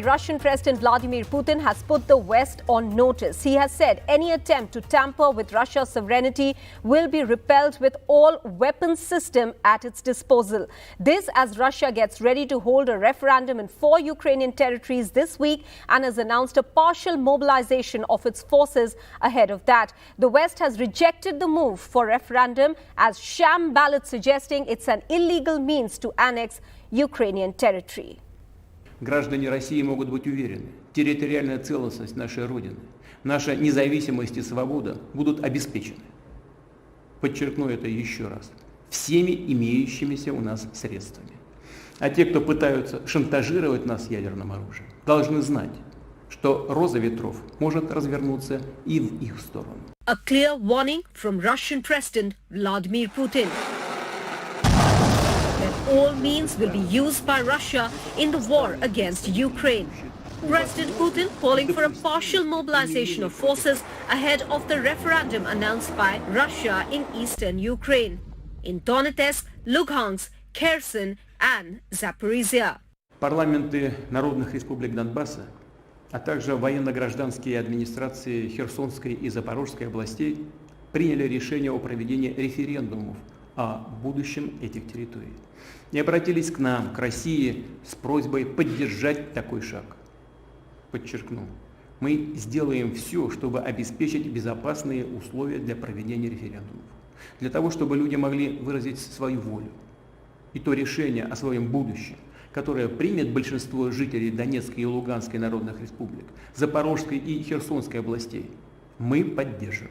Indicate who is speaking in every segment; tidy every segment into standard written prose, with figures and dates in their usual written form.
Speaker 1: Well, Russian President Vladimir Putin has put the West on notice. He has said any attempt to tamper with Russia's sovereignty will be repelled with all weapons system at its disposal. This as Russia gets ready to hold a referendum in 4 Ukrainian territories this week and has announced a partial mobilization of its forces ahead of that. The West has rejected the move for referendum as sham ballot suggesting it's an illegal means to annex Ukrainian territory.
Speaker 2: Граждане России могут быть уверены, территориальная целостность нашей Родины, наша независимость и свобода будут обеспечены. Подчеркну это еще раз. Всеми имеющимися у нас средствами. А те, кто пытаются шантажировать нас ядерным оружием, должны знать, что роза ветров может развернуться и в их сторону.
Speaker 1: A clear warning from Russian President Vladimir Putin. All means will be used by Russia in the war against Ukraine. President Putin calling for a partial mobilization of forces ahead of the referendum announced by Russia in eastern Ukraine, in Donetsk, Lugansk, Kherson and Zaporizhia.
Speaker 2: Парламенты народных республик Донбасса, а также военно-гражданские администрации Херсонской и Запорожской областей приняли решение о проведении референдумов о будущем этих территорий и обратились к нам, к России, с просьбой поддержать такой шаг. Подчеркну, мы сделаем все, чтобы обеспечить безопасные условия для проведения референдумов, для того, чтобы люди могли выразить свою волю. И то решение о своем будущем, которое примет большинство жителей Донецкой и Луганской народных республик, Запорожской и Херсонской областей, мы поддержим.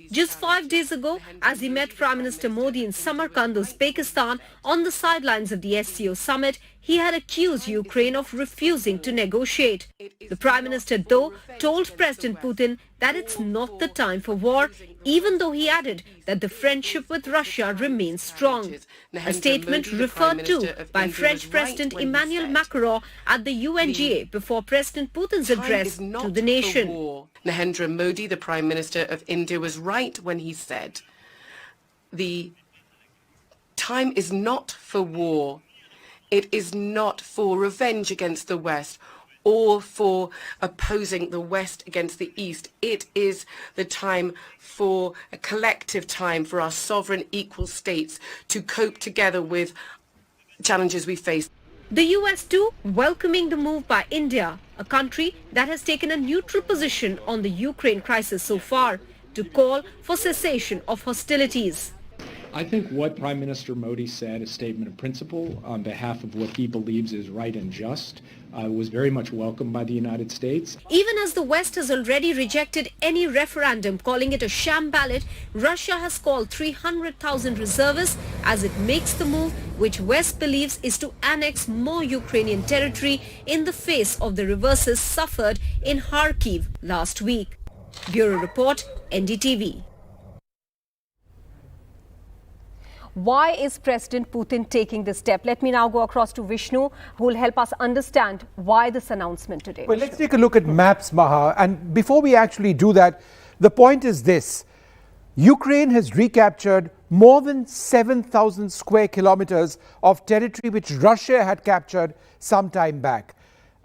Speaker 1: Just 5 days ago, as he met Prime Minister Modi in Samarkand, Uzbekistan, on the sidelines of the SCO summit, he had accused Ukraine of refusing to negotiate. The Prime Minister, though, told President Putin that it's not the time for war, even though he added that the friendship with Russia remains strong. A statement referred to by French President Emmanuel Macron at the UNGA before President Putin's address to the nation.
Speaker 3: Narendra Modi, the Prime Minister of India, was right when he said the time is not for war. It is not for revenge against the West or for opposing the West against the East. It is the time for a collective time for our sovereign equal states to cope together with challenges we face.
Speaker 1: The US too welcoming the move by India, a country that has taken a neutral position on the Ukraine crisis so far, to call for cessation of hostilities.
Speaker 4: I think what Prime Minister Modi said, a statement of principle on behalf of what he believes is right and just, was very much welcomed by the United States.
Speaker 1: Even as the West has already rejected any referendum, calling it a sham ballot, Russia has called 300,000 reservists as it makes the move, which West believes is to annex more Ukrainian territory in the face of the reverses suffered in Kharkiv last week. Bureau Report, NDTV. Why is President Putin taking this step? Let me now go across to Vishnu, who will help us understand why this announcement today.
Speaker 5: Well, let's take a look at maps, Maha. And before we actually do that, the point is this. Ukraine has recaptured more than 7,000 square kilometers of territory which Russia had captured some time back.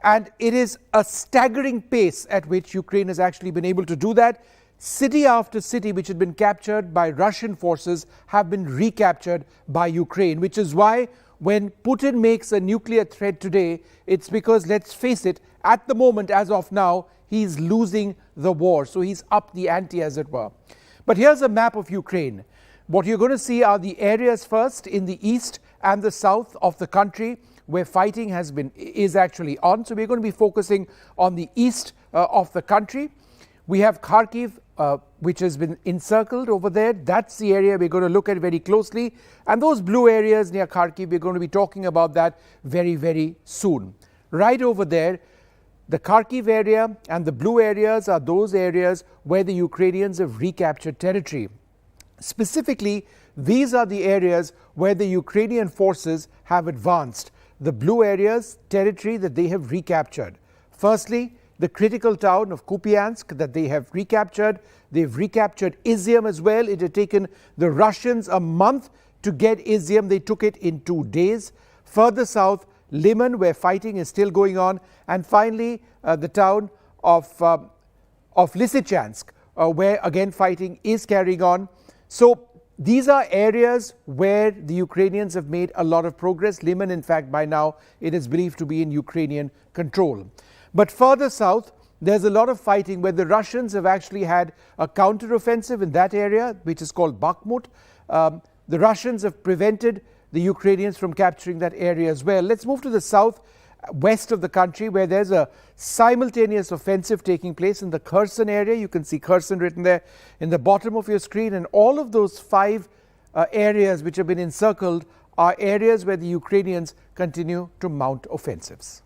Speaker 5: And it is a staggering pace at which Ukraine has actually been able to do that. City after city which had been captured by Russian forces have been recaptured by Ukraine, which is why when Putin makes a nuclear threat today, it's because, let's face it, at the moment, as of now, he's losing the war. So he's upped the ante, as it were. But here's a map of Ukraine. What you're going to see are the areas first in the east and the south of the country where fighting is actually on. So we're going to be focusing on the east of the country. We have Kharkiv, which has been encircled over there. That's the area we're going to look at very closely. And those blue areas near Kharkiv, we're going to be talking about that very, very soon. Right over there, the Kharkiv area and the blue areas are those areas where the Ukrainians have recaptured territory. Specifically, these are the areas where the Ukrainian forces have advanced. The blue areas, territory that they have recaptured. Firstly, the critical town of Kupiansk that they have recaptured. They've recaptured Izium as well. It had taken the Russians a month to get Izium. They took it in 2 days. Further south, Liman, where fighting is still going on, and finally the town of Lysychansk, where again fighting is carrying on. So these are areas where the Ukrainians have made a lot of progress. Liman, in fact, by now it is believed to be in Ukrainian control. But further south, there's a lot of fighting where the Russians have actually had a counteroffensive in that area, which is called Bakhmut. The Russians have prevented the Ukrainians from capturing that area as well. Let's move to the south west of the country, where there's a simultaneous offensive taking place in the Kherson area. You can see Kherson written there in the bottom of your screen, and all of those 5 areas which have been encircled are areas where the Ukrainians continue to mount offensives.